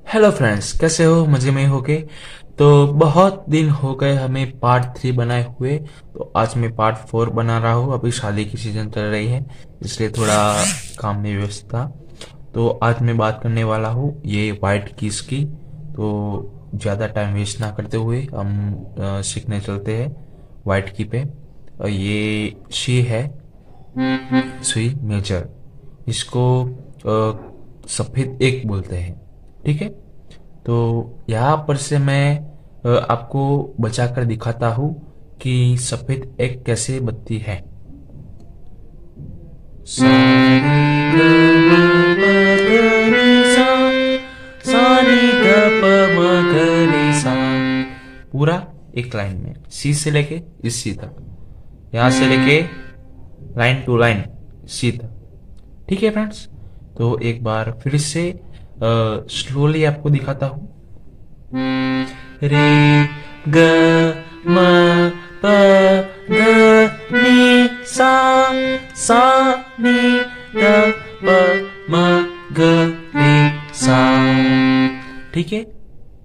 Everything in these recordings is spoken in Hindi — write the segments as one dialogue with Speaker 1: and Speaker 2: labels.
Speaker 1: हेलो फ्रेंड्स, कैसे हो? मजे में हो गए? तो बहुत दिन हो गए हमें पार्ट 3 बनाए हुए। तो आज मैं पार्ट 4 बना रहा हूँ। अभी शादी की सीजन चल रही है, इसलिए थोड़ा काम में व्यस्त था। तो आज मैं बात करने वाला हूँ ये वाइट कीज की। तो ज़्यादा टाइम वेस्ट ना करते हुए हम सीखने चलते हैं वाइट की पे। और ये शी है, सी मेजर। इसको सफेद एक बोलते हैं। ठीक है। तो यहाँ पर से मैं आपको बचाकर दिखाता हूँ कि सफेद एक कैसे बनती है। सा रे ग म प ध नि सा, सा नी ध प म ग रे सा। पूरा एक लाइन में सी से लेके इस सी तक, यहाँ से लेके लाइन टू लाइन सी तक। ठीक है फ्रेंड्स। तो एक बार फिर से स्लोली आपको दिखाता हूँ। रे ग म प ध नि सा, सा नि ध प म ग रे सा। ठीक है।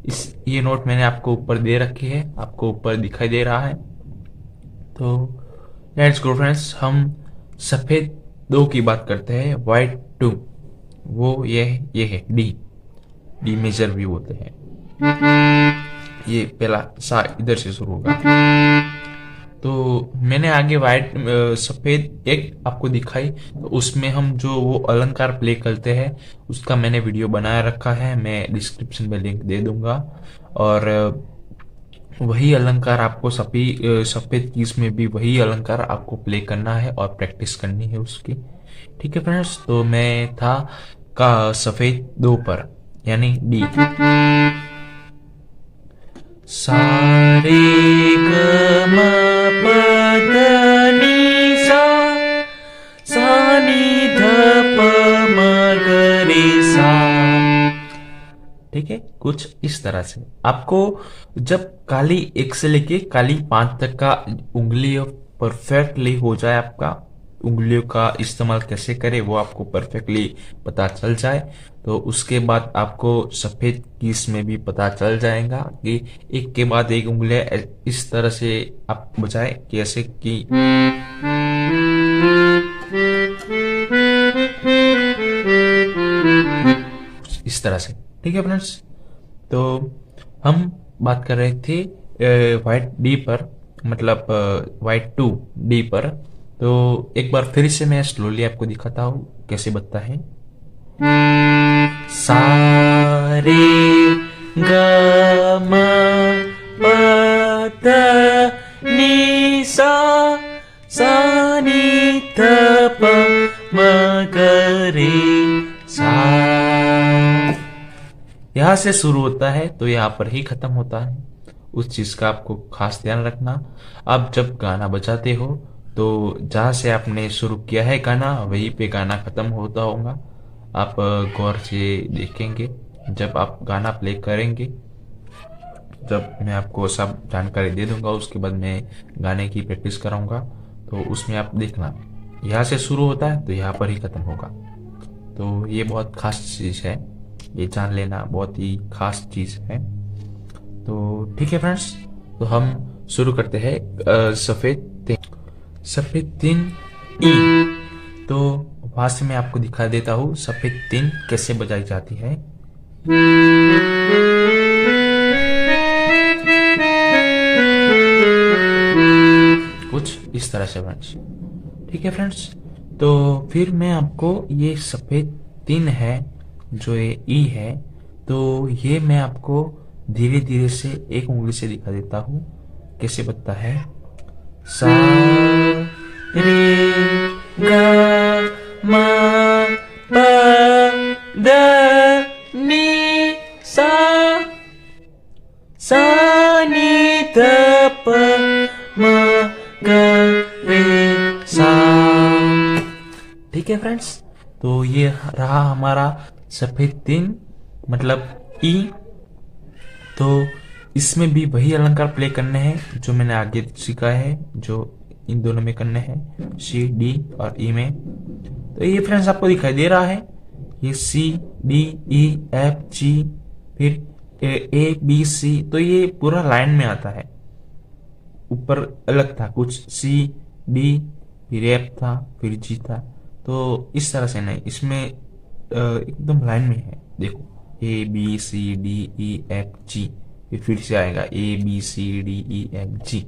Speaker 1: इस ये नोट मैंने आपको ऊपर दे रखी है, आपको ऊपर दिखाई दे रहा है। तो लेट्स गो फ्रेंड्स, हम सफेद दो की बात करते हैं। वाइट टू, वो ये है डी। डी मेजर भी बोलते हैं। ये पहला सा इधर से शुरू होगा। तो मैंने आगे वाइट सफेद एक आपको दिखाई, तो उसमें हम जो वो अलंकार प्ले करते हैं उसका मैंने वीडियो बनाया रखा है, मैं डिस्क्रिप्शन में लिंक दे दूंगा। और वही अलंकार आपको सफेद कीज में भी वही अलंकार आपको प्ले करना है और प्रैक्टिस करनी है उसकी। ठीक है फ्रेंड्स। तो मैं था का सफेद दो पर, यानी डी। सा रे ग म प ध नि सा, सा नि ध प म ग रे सा। ठीक है। कुछ इस तरह से आपको जब काली एक से लेके काली 5 तक का उंगली परफेक्टली हो जाए, आपका उंगलियों का इस्तेमाल कैसे करें वो आपको परफेक्टली पता चल जाए, तो उसके बाद आपको सफेद कीस में भी पता चल जाएगा कि एक के बाद एक उंगलियां इस तरह से आप बजाए कैसे कि इस तरह से। ठीक है फ्रेंड्स। तो हम बात कर रहे थे वाइट डी पर, मतलब वाइट टू डी पर। तो एक बार फिर से मैं स्लोली आपको दिखाता हूँ कैसे बजता है। सा रे ग म प ध नि सा, सा नि ध प म ग रे सा। यहाँ से शुरू होता है तो यहाँ पर ही खत्म होता है। उस चीज का आपको खास ध्यान रखना। आप जब गाना बजाते हो तो जहाँ से आपने शुरू किया है गाना वहीं पे गाना खत्म होता होगा। आप गौर से देखेंगे जब आप गाना प्ले करेंगे। जब मैं आपको सब जानकारी दे दूंगा उसके बाद मैं गाने की प्रैक्टिस कराऊंगा, तो उसमें आप देखना यहाँ से शुरू होता है तो यहाँ पर ही खत्म होगा। तो ये बहुत खास चीज है, ये जान लेना बहुत ही खास चीज है। तो ठीक है फ्रेंड्स। तो हम शुरू करते हैं सफेद तीन। सफेद तीन ई। तो वहां से मैं आपको दिखा देता हूँ सफेद तीन कैसे बजाई जाती है। कुछ इस तरह से फ्रेंड्स। ठीक है फ्रेंड्स। तो फिर मैं आपको ये सफेद तीन है जो ये ई है, तो ये मैं आपको धीरे धीरे से एक उंगली से दिखा देता हूँ कैसे बजता है। सा रे ग म प ध नि सा, सा नि ध प म ग रे सा। ठीक है फ्रेंड्स। तो ये रहा हमारा सफेद तीन, मतलब ई। तो इसमें भी वही अलंकार प्ले करने हैं जो मैंने आगे सिखाया है, जो इन दोनों में करने हैं, सी डी और ई में। तो ये फ्रेंड्स आपको दिखाई दे रहा है, ये सी डी ई एफ जी फिर ए बी सी, तो ये पूरा लाइन में आता है। ऊपर अलग था कुछ, सी डी, फिर एफ था, फिर जी था। तो इस तरह से नहीं, इसमें एकदम लाइन में है। देखो A B C D E F G, फिर से आएगा A B C D E F G,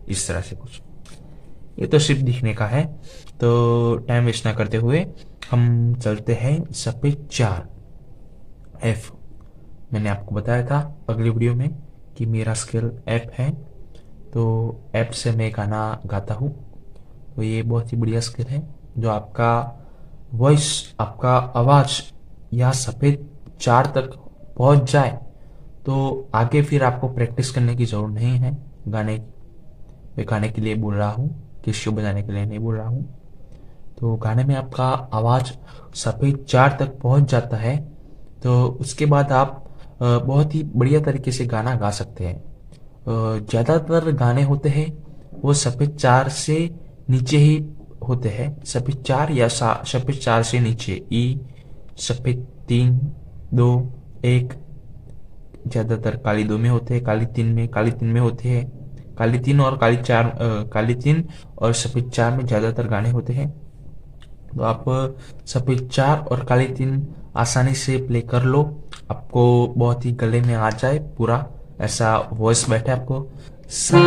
Speaker 1: इस तरह से कुछ। ये तो सिर्फ दिखने का है, तो टाइम वेस्ट ना करते हुए हम चलते हैं सफेद 4 एफ। मैंने आपको बताया था अगली वीडियो में कि मेरा स्केल एफ है, तो एफ से मैं गाना गाता हूँ। तो ये बहुत ही बढ़िया स्किल है, जो आपका वॉइस, आपका आवाज या सफेद 4 तक पहुंच जाए तो आगे फिर आपको प्रैक्टिस करने की जरूरत नहीं है। गाने मैं गाने के लिए बोल रहा हूँ, किसी को बजाने के लिए नहीं बोल रहा हूँ। तो गाने में आपका आवाज सफेद 4 तक पहुंच जाता है, तो उसके बाद आप बहुत ही बढ़िया तरीके से गाना गा सकते हैं। ज्यादातर गाने होते हैं वो सफेद 4 से नीचे ही होते हैं, सफेद 4 या सफेद 4 से नीचे, ई, सफेद 3 2 1, ज्यादातर काली 2 में होते हैं, काली 3 में, काली 3 में होते हैं, काली 3 और काली 4, काली 3 और सफेद 4 में ज्यादातर गाने होते हैं। तो आप सफेद 4 और काली 3 आसानी से प्ले कर लो, आपको बहुत ही गले में आ जाए, पूरा ऐसा वॉइस बैठे आपको। सा,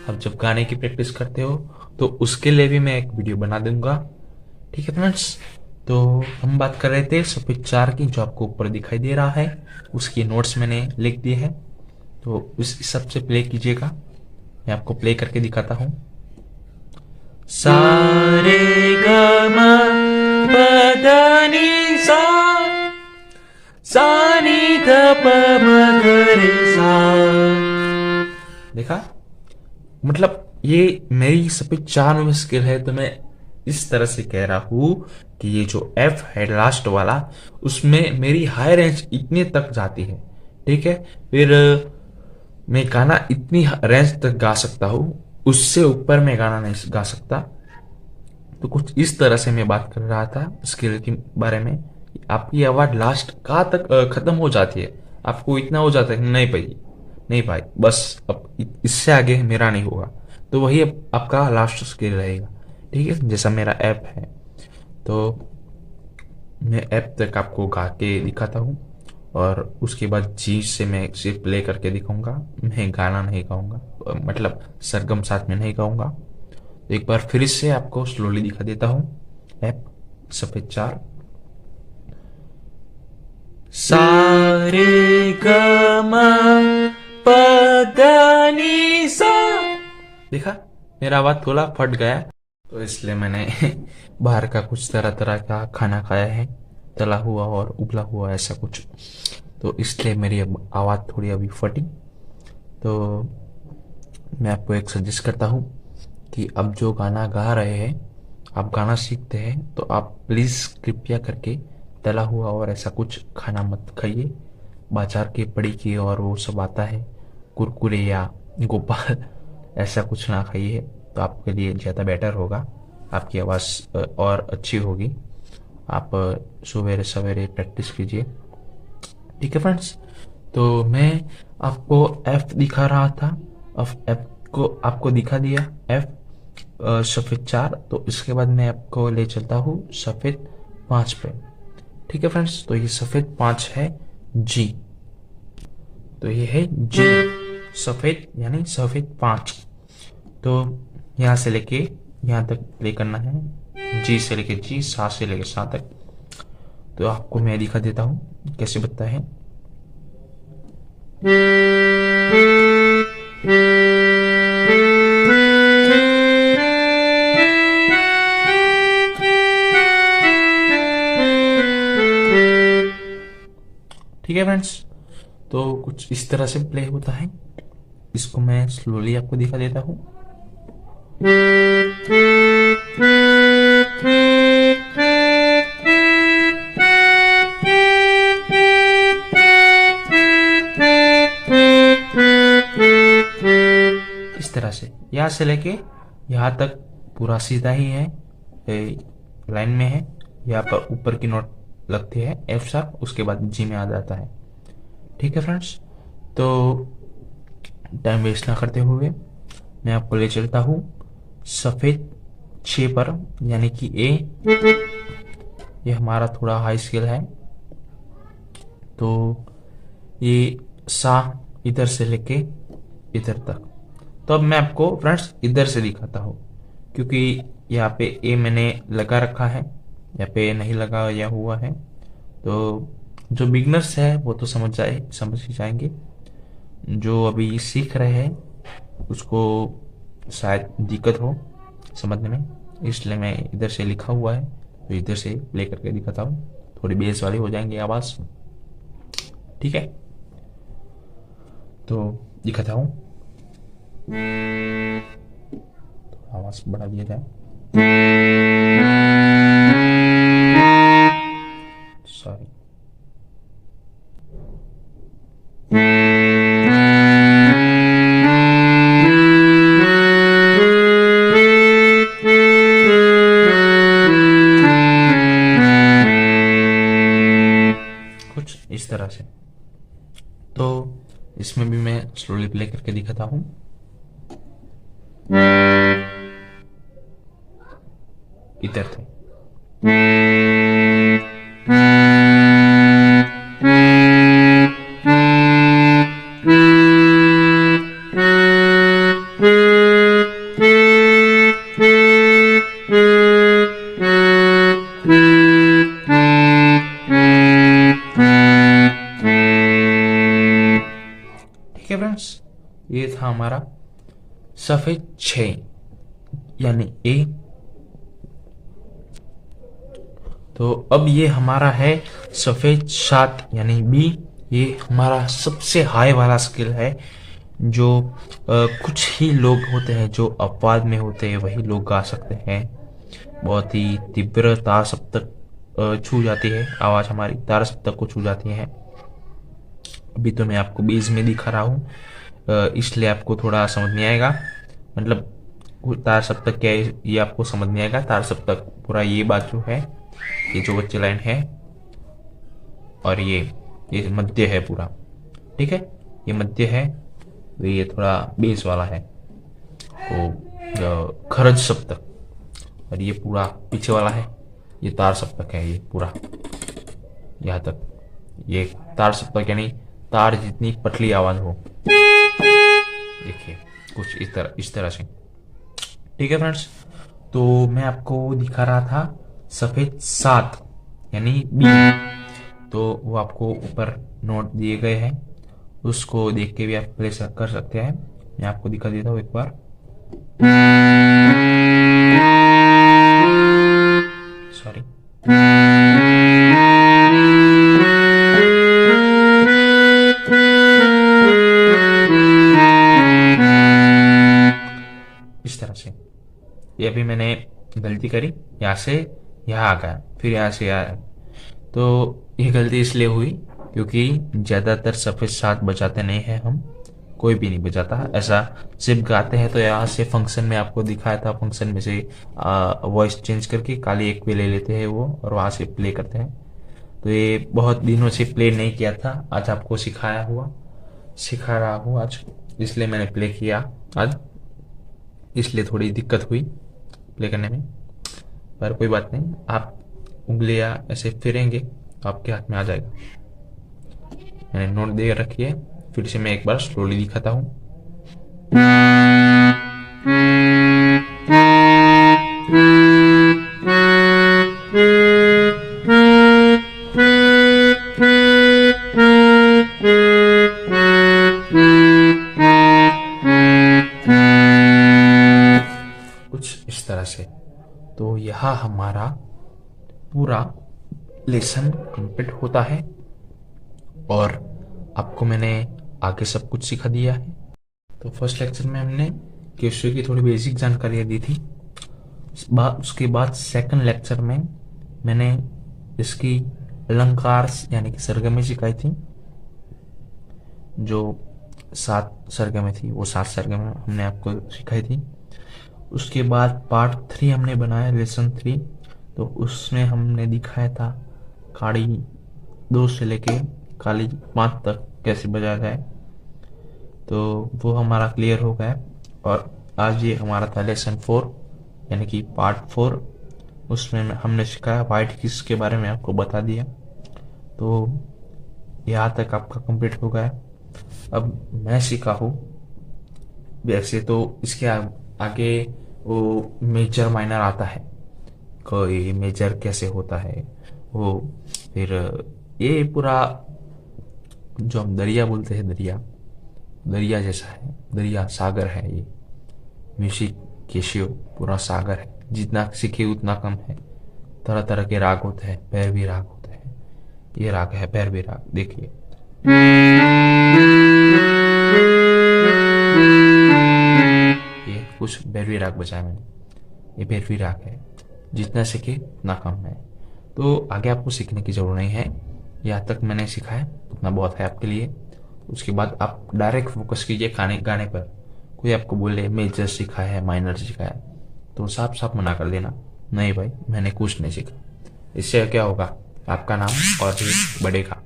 Speaker 1: अब जब गाने की प्रैक्टिस करते हो तो उसके लिए भी मैं एक वीडियो बना दूंगा, ठीक है फ्रेंड्स। तो हम बात कर रहे थे सफेद 4 की, जो आपको ऊपर दिखाई दे रहा है, उसकी नोट्स मैंने लिख दिए हैं, तो उस हिसाब से प्ले कीजिएगा। मैं आपको प्ले करके दिखाता हूँ। सा रे ग म प ध नि सा, सा नि ध प म ग रे सा। देखा, मतलब ये मेरी सफेद 4 में स्किल है, तो मैं इस तरह से कह रहा हूं कि ये जो एफ है लास्ट वाला, उसमें मेरी हाई रेंज इतने तक जाती है, ठीक है। फिर मैं गाना इतनी रेंज तक गा सकता हूं, उससे ऊपर मैं गाना नहीं गा सकता। तो कुछ इस तरह से मैं बात कर रहा था स्किल के बारे में। आपकी आवाज लास्ट कहाँ तक खत्म हो जाती है, आपको इतना हो जाता है कि नहीं भाई बस अब इससे आगे मेरा नहीं होगा, तो वही आपका लास्ट स्किल रहेगा, ठीक है। जैसा मेरा ऐप है, तो मैं ऐप तक आपको गा के दिखाता हूँ, और उसके बाद जी से मैं सिर्फ प्ले करके दिखाऊंगा, मैं गाना नहीं गाऊंगा, मतलब सरगम साथ में नहीं गाऊंगा। तो एक बार फिर से आपको स्लोली दिखा देता हूँ। ऐप सफेद 4, सा रे ग म प ध नि सा। देखा, मेरा आवाज थोड़ा फट गया, तो इसलिए मैंने बाहर का कुछ तरह तरह का खाना खाया है, तला हुआ और उबला हुआ ऐसा कुछ, तो इसलिए मेरी आवाज़ थोड़ी अभी फटी। तो मैं आपको एक सजेस्ट करता हूँ कि अब जो गाना गा रहे हैं, आप गाना सीखते हैं, तो आप प्लीज़ कृपया करके तला हुआ और ऐसा कुछ खाना मत खाइए। बाजार के पड़ी की और वो सब आता है, कुरकुरे या गोपाल, ऐसा कुछ ना खाइए, तो आपके लिए ज़्यादा बेटर होगा, आपकी आवाज़ और अच्छी होगी। आप सवेरे सवेरे प्रैक्टिस कीजिए, ठीक है फ्रेंड्स। तो मैं आपको एफ दिखा रहा था, अब एफ को आपको दिखा दिया, एफ सफ़ेद 4। तो इसके बाद मैं आपको ले चलता हूँ सफ़ेद 5 पे, ठीक है फ्रेंड्स। तो ये सफ़ेद 5 है जी, तो ये है जी सफ़ेद, यानी सफ़ेद 5। तो यहाँ से लेके यहाँ तक प्ले करना है, जी से लेके जी, सा से लेके सा तक। तो आपको मैं दिखा देता हूँ कैसे बनता है। ठीक है फ्रेंड्स, तो कुछ इस तरह से प्ले होता है। इसको मैं स्लोली आपको दिखा देता हूँ। इस तरह से यहाँ से लेके यहाँ तक पूरा सीधा ही है, लाइन में है। यहाँ पर ऊपर की नोट लगती है एफ शार्प, उसके बाद जी में आ जाता है। ठीक है फ्रेंड्स, तो टाइम वेस्ट ना करते हुए मैं आपको ले चलता हूँ सफेद 6 पर, यानी कि ए। ये हमारा थोड़ा हाई स्केल है, तो ये सा इधर से लेके इधर तक। तो अब मैं आपको फ्रेंड्स इधर से दिखाता हूँ, क्योंकि यहाँ पे ए मैंने लगा रखा है, यहाँ पे नहीं लगाया हुआ है। तो जो बिगनर्स है वो तो समझ ही जाएंगे, जो अभी सीख रहे हैं उसको शायद दिक्कत हो समझने में, इसलिए मैं इधर से लिखा हुआ है। तो इधर से प्ले करके दिखाता हूँ, थोड़ी बेस वाली हो जाएंगी आवाज़। ठीक है, तो दिखाता हूँ, आवाज़ बढ़ा दिया जाए। सॉरी। कुछ इस तरह से। तो इसमें भी मैं स्लोली प्ले करके दिखाता हूँ। इधर थे। ठीक है फ्रेंड्स, ये था हमारा सफेद 6 यानी ए। तो अब ये हमारा है सफेद 7 यानी बी। ये हमारा सबसे हाई वाला स्केल है, जो कुछ ही लोग होते हैं जो अपवाद में होते हैं, वही लोग गा सकते हैं। बहुत ही तीव्र तार सप्तक छू जाती है आवाज़, हमारी तार सप्तक को छू जाती है। अभी तो मैं आपको बीज में दिखा रहा हूँ, इसलिए आपको थोड़ा समझ नहीं आएगा, मतलब तार सप्तक क्या है ये आपको समझ नहीं आएगा। तार सप्तक पूरा ये बाजू है, ये जो बच्चे लाइन है, और ये मध्य है पूरा। ठीक है, ये मध्य है, तो ये थोड़ा बेस वाला है, तो खरज सप्तक। और ये पूरा पीछे वाला है, ये तार सप्तक है, ये पूरा यहाँ तक। ये तार सप्तक यानी तार जितनी पतली आवाज हो। देखिए कुछ इस तरह से। ठीक है फ्रेंड्स, तो मैं आपको दिखा रहा था सफेद 7 यानी बी। तो वो आपको ऊपर नोट दिए गए हैं, उसको देख के भी आप प्ले कर सकते हैं। मैं आपको दिखा देता हूँ एक बार। सॉरी। इस तरह से। ये अभी मैंने गलती करी, यहाँ से यहाँ आ गया, फिर यहाँ से आया। तो ये गलती इसलिए हुई क्योंकि ज़्यादातर सफ़ेद 7 बजाते नहीं हैं हम, कोई भी नहीं बजाता ऐसा, सिर्फ गाते हैं। तो यहाँ से फंक्शन में आपको दिखाया था, फंक्शन में से वॉइस चेंज करके काली एक पे ले लेते हैं वो, और वहाँ से प्ले करते हैं। तो ये बहुत दिनों से प्ले नहीं किया था, आज आपको सिखा रहा हूँ आज, इसलिए मैंने प्ले किया आज। इसलिए थोड़ी दिक्कत हुई प्ले करने में, पर कोई बात नहीं, आप उंगलियां ऐसे फिरेंगे तो आपके हाथ में आ जाएगा। मैंने नोट दे रखी है, फिर से मैं एक बार स्लोली दिखाता हूँ। कुछ इस तरह से। तो यह हमारा पूरा लेसन कंप्लीट होता है, और आपको मैंने आगे सब कुछ सिखा दिया है। तो फर्स्ट लेक्चर में हमने केशव की थोड़ी बेसिक जानकारियाँ दी थी। उसके बाद सेकंड लेक्चर में मैंने इसकी अलंकार यानी कि सरगमें सिखाई थी, जो 7 सरगमें थी, वो 7 सरगमें हमने आपको सिखाई थी। उसके बाद पार्ट 3 हमने बनाया, लेसन 3, तो उसमें हमने दिखाया था काड़ी 2 से लेके काली 5 तक कैसे बजाया जाए, तो वो हमारा क्लियर हो गया। और आज ये हमारा था लेसन 4 यानी कि पार्ट 4। उसमें हमने सिखाया वाइट कीज के बारे में, आपको बता दिया। तो यहाँ तक आपका कंप्लीट हो गया। अब मैं सीखा हूँ, वैसे तो इसके आगे वो मेजर माइनर आता है, कोई मेजर कैसे होता है वो, फिर ये पूरा जो हम दरिया बोलते हैं, दरिया दरिया जैसा है, दरिया सागर है ये। म्यूजिक केशियो पूरा सागर है, जितना सीखे उतना कम है। तरह तरह के राग होते हैं, भैरवी राग होते हैं। ये राग है भैरवी राग, देखिए। ये कुछ भैरवी राग बजाया मैंने, ये भैरवी राग है। जितना सीखे उतना कम है, तो आगे आपको सीखने की जरूरत नहीं है। यहाँ तक मैंने सीखा है उतना बहुत है आपके लिए। उसके बाद आप डायरेक्ट फोकस कीजिए गाने पर। कोई आपको बोले मेजर सीखा है, माइनर सीखा है, तो साफ साफ मना कर देना, नहीं भाई मैंने कुछ नहीं सीखा। इससे क्या होगा, आपका नाम और भी बढ़ेगा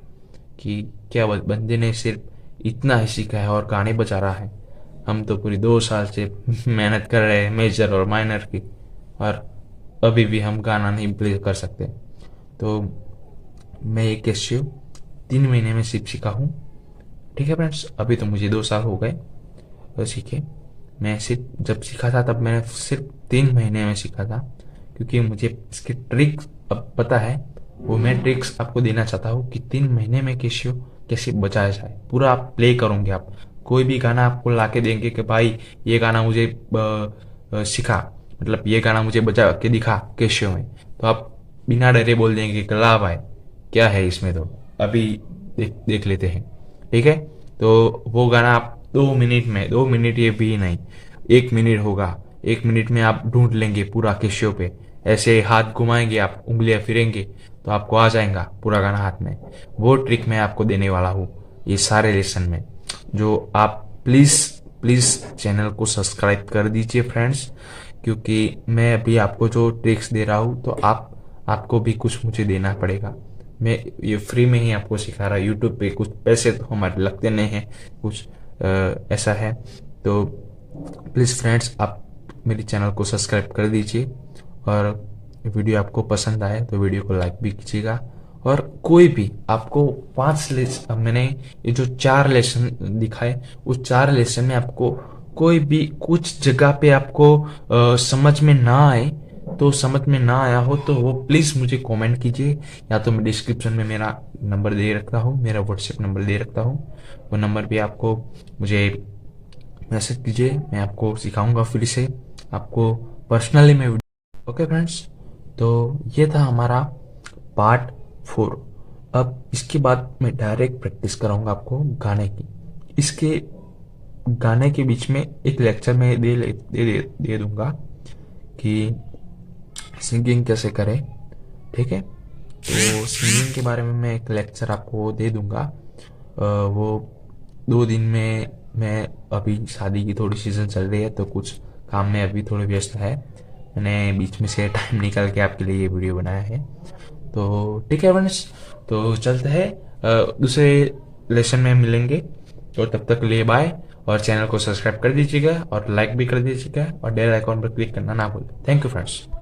Speaker 1: कि क्या बंदे ने सिर्फ इतना ही सीखा है और गाने बजा रहा है। हम तो पूरी 2 साल से मेहनत कर रहे हैं मेजर और माइनर की, और अभी भी हम गाना नहीं प्ले कर सकते। तो मैं ये कैशियो 3 महीने में सिर्फ सीखा हूँ, ठीक है फ्रेंड्स। अभी तो मुझे 2 साल हो गए सीखे। मैं सिर्फ जब सीखा था तब मैंने सिर्फ 3 महीने में सीखा था, क्योंकि मुझे इसकी ट्रिक अब पता है। वो मैं ट्रिक्स आपको देना चाहता हूँ कि 3 महीने में कैशियो कैसे बजाया जाए। पूरा आप प्ले करोगे, आप कोई भी गाना आपको ला के देंगे कि भाई ये गाना मुझे सिखा, मतलब ये गाना मुझे बजा के दिखा कैशियो में, तो आप बिना डरे बोल देंगे कि ला भाई क्या है इसमें, तो अभी देख लेते हैं, ठीक है। तो वो गाना आप 2 मिनट में, 2 मिनट ये भी नहीं, 1 मिनट होगा, 1 मिनट में आप ढूंढ लेंगे पूरा कैशियो पे। ऐसे हाथ घुमाएंगे आप, उंगलियां फिरेंगे, तो आपको आ जाएगा पूरा गाना हाथ में। वो ट्रिक मैं आपको देने वाला हूँ ये सारे लेसन में, जो आप प्लीज चैनल को सब्सक्राइब कर दीजिए फ्रेंड्स, क्योंकि मैं अभी आपको जो ट्रिक्स दे रहा हूँ तो आपको भी कुछ मुझे देना पड़ेगा। मैं ये फ्री में ही आपको सिखा रहा, यूट्यूब पे कुछ पैसे तो हमारे लगते नहीं हैं, कुछ ऐसा है। तो प्लीज़ फ्रेंड्स आप मेरे चैनल को सब्सक्राइब कर दीजिए, और वीडियो आपको पसंद आए तो वीडियो को लाइक भी कीजिएगा। और कोई भी आपको 5 लेसन, मैंने ये जो 4 लेसन दिखाए, उस 4 लेसन में आपको कोई भी कुछ जगह पे आपको समझ में ना आए, तो समझ में ना आया हो तो वो प्लीज मुझे कमेंट कीजिए, या तो मैं डिस्क्रिप्शन में मेरा नंबर दे रखता हूँ, मेरा व्हाट्सएप नंबर दे रखता हूँ, वो नंबर भी आपको मुझे मैसेज कीजिए, मैं आपको सिखाऊंगा फिर से, आपको पर्सनली मैं। ओके फ्रेंड्स, तो ये था हमारा पार्ट 4। अब इसके बाद मैं डायरेक्ट प्रैक्टिस कराऊंगा आपको गाने की। इसके गाने के बीच में एक लेक्चर में दे दूंगा कि सिंगिंग कैसे करें, ठीक है। तो सिंगिंग के बारे में मैं एक लेक्चर आपको दे दूंगा। वो 2 दिन में, मैं अभी शादी की थोड़ी सीजन चल रही है तो कुछ काम में अभी थोड़े व्यस्त है, मैंने बीच में से टाइम निकाल के आपके लिए ये वीडियो बनाया है। तो ठीक है फ्रेंड्स, तो चलते हैं, दूसरे लेसन में मिलेंगे। तो तब तक लिए बाय, और चैनल को सब्सक्राइब कर दीजिएगा और लाइक भी कर दीजिएगा, और बेल आइकॉन पर क्लिक करना ना भूलें। Thank you friends.